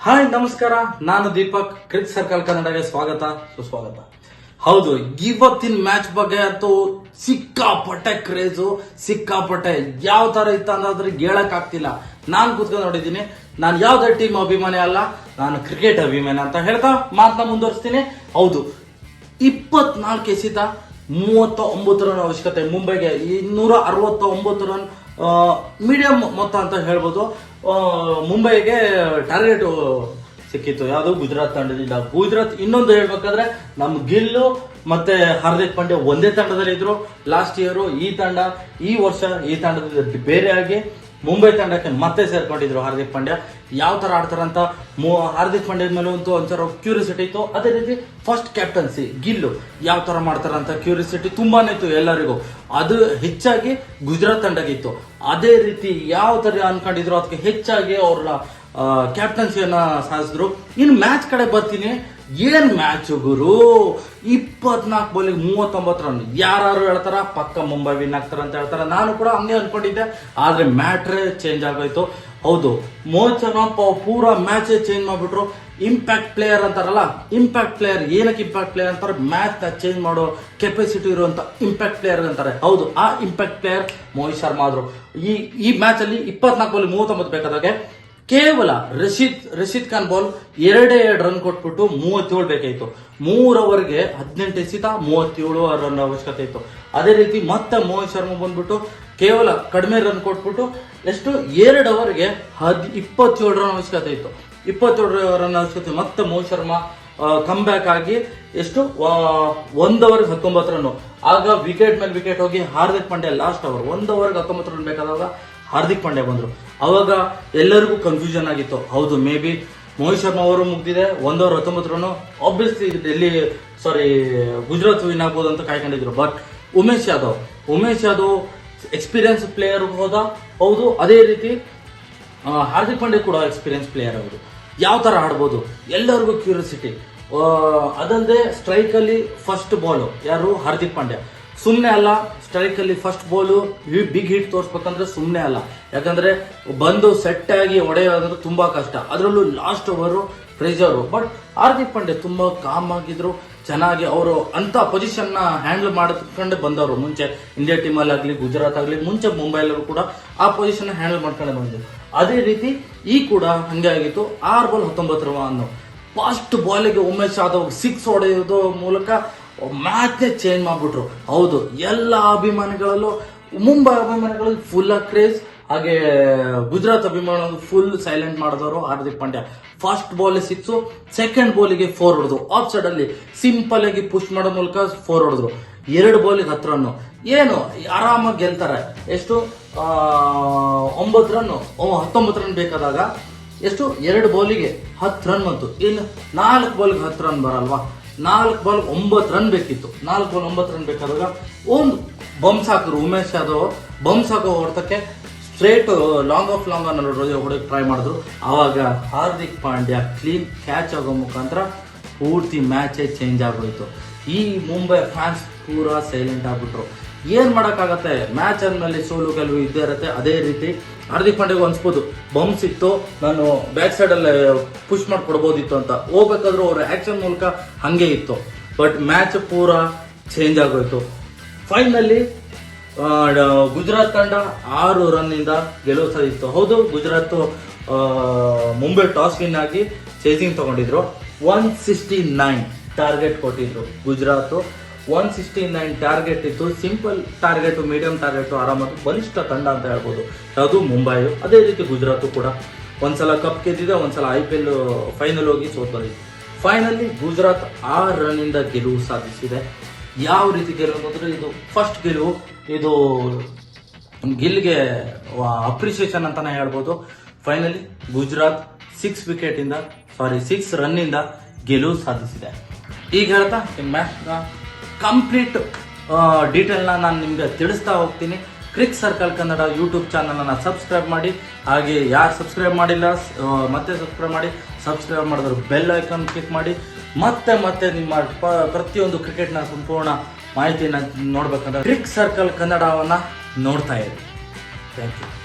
Hi ನಮಸ್ಕಾರ, ನಾನು Deepak. ಕ್ರಿಕ್ circle ಕನ್ನಡಗೆ ಸ್ವಾಗತ ಸುಸ್ವಾಗತ. ಹೌದು, ಇವತ್ತಿನ ಮ್ಯಾಚ್ ಬಗ್ಗೆ ಅಂತೂ ಸಿಕ್ಕಾಪಟ್ಟೆ ಕ್ರೇಜು, ಸಿಕ್ಕಾಪಟ್ಟೆ ಯಾವ ತರ ಇತ್ತ ಅನ್ನೋದ್ರೆ ಹೇಳಕ್ ಆಗ್ತಿಲ್ಲ. ನಾನು ಕೂತ್ಕೊಂಡು ನೋಡಿದ್ದೀನಿ. ನಾನು ಯಾವ್ದೇ ಟೀಮ್ ಅಭಿಮಾನಿ ಅಲ್ಲ, ನಾನು ಕ್ರಿಕೆಟ್ ಅಭಿಮಾನಿ ಅಂತ ಹೇಳ್ತಾ ಮಾತನ್ನ ಮುಂದುವರಿಸ್ತೀನಿ. ಹೌದು, 24 ಎಸೆತ 39 ರನ್ ಅವಶ್ಯಕತೆ. ಮುಂಬೈಗೆ 269 ರನ್ ಮೀಡಿಯಂ ಮೊತ್ತ ಅಂತ ಹೇಳ್ಬೋದು. ಮುಂಬೈಗೆ ಟಾರ್ಗೆಟ್ ಸಿಕ್ಕಿತ್ತು. ಯಾವುದು ಗುಜರಾತ್ ತಂಡದಿಂದ. ಗುಜರಾತ್ ಇನ್ನೊಂದು ಹೇಳ್ಬೇಕಾದ್ರೆ ನಮ್ ಗಿಲ್ಲು ಮತ್ತೆ ಹಾರ್ದಿಕ್ ಪಾಂಡ್ಯ ಒಂದೇ ತಂಡದಲ್ಲಿ ಇದ್ರು ಲಾಸ್ಟ್ ಇಯರ್. ಈ ವರ್ಷ ಈ ತಂಡದಿಂದ ಬೇರೆಯಾಗಿ ಮುಂಬೈ ತಂಡಕ್ಕೆ ಮತ್ತೆ ಸೇರ್ಕೊಂಡಿದ್ರು ಹಾರ್ದಿಕ್ ಪಾಂಡ್ಯ. ಯಾವ ತರ ಆಡ್ತಾರಂತ ಹಾರ್ದಿಕ್ ಪಾಂಡ್ಯ ಮೇಲೆ ಒಂಥರ ಕ್ಯೂರಿಯಾಸಿಟಿ ಇತ್ತು. ಅದೇ ರೀತಿ ಫಸ್ಟ್ ಕ್ಯಾಪ್ಟನ್ಸಿ ಗಿಲ್ಲು ಯಾವ ತರ ಮಾಡ್ತಾರಂತ ಕ್ಯೂರಿಯಾಸಿಟಿ ತುಂಬಾನೇ ಇತ್ತು ಎಲ್ಲರಿಗೂ. ಅದು ಹೆಚ್ಚಾಗಿ ಗುಜರಾತ್ ತಂಡಗಿತ್ತು. ಅದೇ ರೀತಿ ಯಾವ ತರ ಅನ್ಕೊಂಡಿದ್ರು ಅದಕ್ಕೆ ಹೆಚ್ಚಾಗಿ ಅವ್ರ ಕ್ಯಾಪ್ಟನ್ಸಿಯನ್ನ ಸಾಧಿಸಿದ್ರು. ಇನ್ನು ಮ್ಯಾಚ್ ಕಡೆ ಬರ್ತೀನಿ. ಏನ್ ಮ್ಯಾಚ್ ಗುರು! 24 ಬಾಲಿಗೆ 39 ರನ್. ಯಾರು ಹೇಳ್ತಾರ ಪಕ್ಕ ಮುಂಬೈ ವಿನ್ ಆಗ್ತಾರ ಅಂತ ಹೇಳ್ತಾರ. ನಾನು ಕೂಡ ಹಂಗೆ ಅನ್ಕೊಂಡಿದ್ದೆ, ಆದ್ರೆ ಮ್ಯಾಟ್ರೇ ಚೇಂಜ್ ಆಗೋಯ್ತು. ಹೌದು, ಮೋಹಿತ್ ಶರ್ಮಾ ಪೂರಾ ಮ್ಯಾಚ್ ಚೇಂಜ್ ಮಾಡ್ಬಿಟ್ರು. ಇಂಪ್ಯಾಕ್ಟ್ ಪ್ಲೇಯರ್ ಅಂತಾರಲ್ಲ, ಇಂಪ್ಯಾಕ್ಟ್ ಪ್ಲೇಯರ್ ಏನಕ್ಕೆ ಇಂಪ್ಯಾಕ್ಟ್ ಪ್ಲೇಯರ್ ಅಂತಾರೆ? ಮ್ಯಾಚ್ ನ ಚೇಂಜ್ ಮಾಡೋ ಕೆಪಾಸಿಟಿ ಇರುವಂತ ಇಂಪ್ಯಾಕ್ಟ್ ಪ್ಲೇಯರ್ ಅಂತಾರೆ. ಹೌದು, ಆ ಇಂಪ್ಯಾಕ್ಟ್ ಪ್ಲೇಯರ್ ಮೋಹಿತ್ ಶರ್ಮಾ ಆದ್ರು. ಈ ಮ್ಯಾಚ್ ಅಲ್ಲಿ 24 ಬಾಲ್ 39 ಬೇಕಾದಾಗೆ ಕೇವಲ ರಶೀದ್ ಖಾನ್ ಬಾಲ್ 2 ರನ್ ಕೊಟ್ಬಿಟ್ಟು 37 ಬೇಕಾಯ್ತು. 3 ಓವರ್ಗೆ 18 ಎಸೆತ 37 ರನ್ ಅವಶ್ಯಕತೆ ಇತ್ತು. ಅದೇ ರೀತಿ ಮತ್ತೆ ಮೋಹಿತ್ ಶರ್ಮಾ ಬಂದ್ಬಿಟ್ಟು ಕೇವಲ ಕಡಿಮೆ ರನ್ ಕೊಟ್ಬಿಟ್ಟು ಎಷ್ಟು 2 ಓವರ್ಗೆ 27 ರನ್ ಅವಶ್ಯಕತೆ ಇತ್ತು. 27 ರನ್ ಅವಶ್ಯಕತೆ. ಮತ್ತೆ ಮೋಹಿತ್ ಶರ್ಮಾ ಕಮ್ ಬ್ಯಾಕ್ ಆಗಿ ಎಷ್ಟು 1 ಓವರ್ಗೆ 19 ರನ್. ಆಗ ವಿಕೆಟ್ ಮೇಲೆ ವಿಕೆಟ್ ಹೋಗಿ Hardik Pandya last over 1 ಓವರ್ಗೆ 19 run ಬೇಕಾದಾಗ ಹಾರ್ದಿಕ್ ಪಾಂಡ್ಯ ಬಂದ್ರು. ಅವಾಗ ಎಲ್ಲರಿಗೂ ಕನ್ಫ್ಯೂಷನ್ ಆಗಿತ್ತು. ಹೌದು, ಮೇ ಬಿ ಮೋಹಿತ್ ಶರ್ಮಾ ಅವರು ಮುಗ್ದಿದೆ 1 over 19 run, obviously Gujarat win ಆಗ್ಬೋದು ಅಂತ ಕಾಯ್ಕೊಂಡಿದ್ರು. But Umesh Yadav experience player ಹೋದ. ಹೌದು, ಅದೇ ರೀತಿ ಹಾರ್ದಿಕ್ ಪಾಂಡ್ಯ ಕೂಡ ಎಕ್ಸ್ಪೀರಿಯನ್ಸ್ ಪ್ಲೇಯರ್ ಅವರು. ಯಾವ ತರ ಆಡ್ಬೋದು ಎಲ್ಲರಿಗೂ ಕ್ಯೂರಿಯಾಸಿಟಿ. ಅದಲ್ಲದೆ ಸ್ಟ್ರೈಕ್ ಅಲ್ಲಿ ಫಸ್ಟ್ ಬಾಲ್ ಯಾರು? ಹಾರ್ದಿಕ್ ಪಾಂಡ್ಯ. ಸುಮ್ಮನೆ ಅಲ್ಲ, ಸ್ಟ್ರೈಕ್ ಅಲ್ಲಿ ಫಸ್ಟ್ ಬಾಲು ಬಿಗ್ ಹಿಟ್ ತೋರಿಸ್ಬೇಕಂದ್ರೆ ಸುಮ್ಮನೆ ಅಲ್ಲ. ಯಾಕಂದ್ರೆ ಬಂದು ಸೆಟ್ ಆಗಿ ಹೊಡೆಯೋದಂದ್ರೆ ತುಂಬಾ ಕಷ್ಟ. ಅದರಲ್ಲೂ last over pressure. But Hardik Pandya ತುಂಬಾ ಕಾಮ್ ಆಗಿದ್ರು, ಚೆನ್ನಾಗಿ ಅವರು ಅಂತ ಪೊಸಿಷನ್ ನ ಹ್ಯಾಂಡಲ್ ಮಾಡ್ಕೊಂಡೆ ಬಂದವರು. ಮುಂಚೆ ಇಂಡಿಯಾ ಟೀಮ್ ಅಲ್ಲಿ ಆಗ್ಲಿ, ಗುಜರಾತ್ ಆಗ್ಲಿ, ಮುಂಚೆ ಮುಂಬೈಲೂ ಕೂಡ ಆ ಪೊಸಿಷನ್ ಹ್ಯಾಂಡಲ್ ಮಾಡ್ಕೊಂಡೆ ಬಂದಿದ್ರು. ಅದೇ ರೀತಿ ಈ ಕೂಡ ಹಂಗೆ ಆಗಿತ್ತು. 6 ಬಾಲ್ 19 ರನ್. ಫಸ್ಟ್ ಬಾಲಿಗೆ ಉಮೇಶ್ ಯಾದವ್ 6 ಹೊಡೆಯೋದು ಮೂಲಕ ಮ್ಯಾಚ್ ಚೇಂಜ್ ಮಾಡ್ಬಿಟ್ರು. ಹೌದು, ಎಲ್ಲ ಅಭಿಮಾನಿಗಳಲ್ಲೂ ಮುಂಬೈ ಅಭಿಮಾನಿಗಳಲ್ಲಿ ಫುಲ್ ಕ್ರೇಜ್, ಹಾಗೆ ಗುಜರಾತ್ ಅಭಿಮಾನಿಗಳು ಫುಲ್ ಸೈಲೆಂಟ್ ಮಾಡಿದವರು Hardik Pandya. First ball 6, second ಬಾಲಿಗೆ 4 ಹೊಡೆದ್ರು. ಆಫ್ ಸೈಡ್ ಅಲ್ಲಿ ಸಿಂಪಲ್ ಆಗಿ ಪುಷ್ ಮಾಡೋ ಮೂಲಕ 4 ಹೊಡೆದ್ರು. 2 ಬಾಲಿಗೆ 10 ರನ್. ಏನು ಆರಾಮಾಗಿ ಗೆಲ್ತಾರೆ. ಎಷ್ಟು 9 ರನ್ 19 ರನ್ ಬೇಕಾದಾಗ ಎಷ್ಟು 2 ಬಾಲಿಗೆ 10 ರನ್ ಬಂತು. ಇನ್ನು 4 ಬಾಲ್ಗೆ 10 ರನ್ ಬರಲ್ವಾ? 4 ಬಾಲ್ 9 ರನ್ ಬೇಕಿತ್ತು. 4 ಬಾಲ್ 9 ರನ್ ಬೇಕಾದಾಗ ಒಂದು ಬಂಪ್ಸ್ ಹಾಕಿದ್ರು ಉಮೇಶ್ ಯಾದವ್. ಬಂಪ್ಸ್ ಹಾಕೋ ಹೊಡೆತಕ್ಕೆ ಸ್ಟ್ರೇಟ್ ಲಾಂಗ್ ಹೊಡೆಯಕ್ಕೆ ಟ್ರೈ ಮಾಡಿದ್ರು. ಆವಾಗ ಹಾರ್ದಿಕ್ ಪಾಂಡ್ಯ ಕ್ಲೀನ್ ಕ್ಯಾಚ್ ಆಗೋ ಮುಖಾಂತರ ಪೂರ್ತಿ ಮ್ಯಾಚೇ ಚೇಂಜ್ ಆಗೋಯ್ತು. ಈ ಮುಂಬೈ ಫ್ಯಾನ್ಸ್ ಪೂರಾ ಸೈಲೆಂಟ್ ಆಗ್ಬಿಟ್ರು. ಏನ್ ಮಾಡಕ್ಕಾಗತ್ತೆ, ಮ್ಯಾಚ್ ಅಂದ್ಮೇಲೆ ಸೋಲು ಗೆಲುವು ಇದ್ದೇ ಇರುತ್ತೆ. ಅದೇ ರೀತಿ ಹಾರ್ದಿಕ್ ಪಾಂಡ್ಯಗೆ ಅನ್ಸ್ಬೋದು ಬಂಪ್ಸ್ ಇತ್ತು, ನಾನು ಬ್ಯಾಕ್ ಸೈಡ್ ಅಲ್ಲೇ ಪುಷ್ ಮಾಡಿ ಕೊಡ್ಬೋದಿತ್ತು ಅಂತ. ಹೋಗ್ಬೇಕಾದ್ರೂ ಅವ್ರ ಆಕ್ಷನ್ ಮೂಲಕ ಹಂಗೆ ಇತ್ತು. ಬಟ್ ಮ್ಯಾಚ್ ಪೂರಾ ಚೇಂಜ್ ಆಗೋಯ್ತು. ಫೈನಲಿ ಗುಜರಾತ್ ತಂಡ 6 ರನ್ ಇಂದ ಗೆಲುವು ಸಾಧಿಸಿತ್ತು. ಹೌದು, ಗುಜರಾತ್ ಮುಂಬೈ ಟಾಸ್ ವಿನ್ ಆಗಿ ಚೇಸಿಂಗ್ ತಗೊಂಡಿದ್ರು. 169 ಟಾರ್ಗೆಟ್ ಕೊಟ್ಟಿದ್ರು ಗುಜರಾತ್. 169 ಟಾರ್ಗೆಟ್ ಇತ್ತು. ಸಿಂಪಲ್ ಟಾರ್ಗೆಟ್, ಮೀಡಿಯಂ ಟಾರ್ಗೆಟ್, ಆರಾಮಾಗಿ ಬಲಿಷ್ಠ ತಂಡ ಅಂತ ಹೇಳ್ಬೋದು. ಯಾವುದು ಮುಂಬೈ. ಅದೇ ರೀತಿ ಗುಜರಾತ್ ಕೂಡ ಒಂದ್ಸಲ ಕಪ್ ಗೆದ್ದಿದೆ, ಒಂದ್ಸಲ IPL ಫೈನಲ್ ಹೋಗಿ ಸೋತ್ ಬಂದಿದೆ. ಫೈನಲಿ ಗುಜರಾತ್ 6 ರನ್ ಇಂದ ಗೆಲುವು ಸಾಧಿಸಿದೆ. ಯಾವ ರೀತಿ ಗೆಲುವು ಅಂದ್ರೆ ಇದು ಫಸ್ಟ್ ಗೆಲುವು. ಇದು ಗಿಲ್ಗೆ ಅಪ್ರಿಸಿಯೇಷನ್ ಅಂತಾನೆ ಹೇಳ್ಬೋದು. ಫೈನಲಿ ಗುಜರಾತ್ 6 ರನ್ ಇಂದ ಗೆಲುವು ಸಾಧಿಸಿದೆ. ಈಗ ಹೇಳ್ತಾ ಮ್ಯಾಚ್ ನ ಕಂಪ್ಲೀಟ್ ಡೀಟೇಲ್ ನಾನು ನಿಮ್ಗೆ ತಿಳಿಸ್ತಾ ಹೋಗ್ತೀನಿ. Cric Circle Kannada YouTube channel subscribe ಮಾಡಿ. ಹಾಗೆ ಯಾರು ಸಬ್ಸ್ಕ್ರೈಬ್ ಮಾಡಿಲ್ಲ ಮತ್ತೆ ಸಬ್ಸ್ಕ್ರೈಬ್ ಮಾಡಿ. ಸಬ್ಸ್ಕ್ರೈಬ್ ಮಾಡಿದ್ರು ಬೆಲ್ ಐಕಾನ್ ಕ್ಲಿಕ್ ಮಾಡಿ. ಮತ್ತೆ ನಿಮ್ಮ ಪ್ರತಿಯೊಂದು ಕ್ರಿಕೆಟ್ನ ಸಂಪೂರ್ಣ ಮಾಹಿತಿಯನ್ನು ನೋಡ್ಬೇಕಂದ್ರೆ ಕ್ರಿಕ್ ಸರ್ಕಲ್ ಕನ್ನಡವನ್ನ ನೋಡ್ತಾ ಇರಿ. Thank you.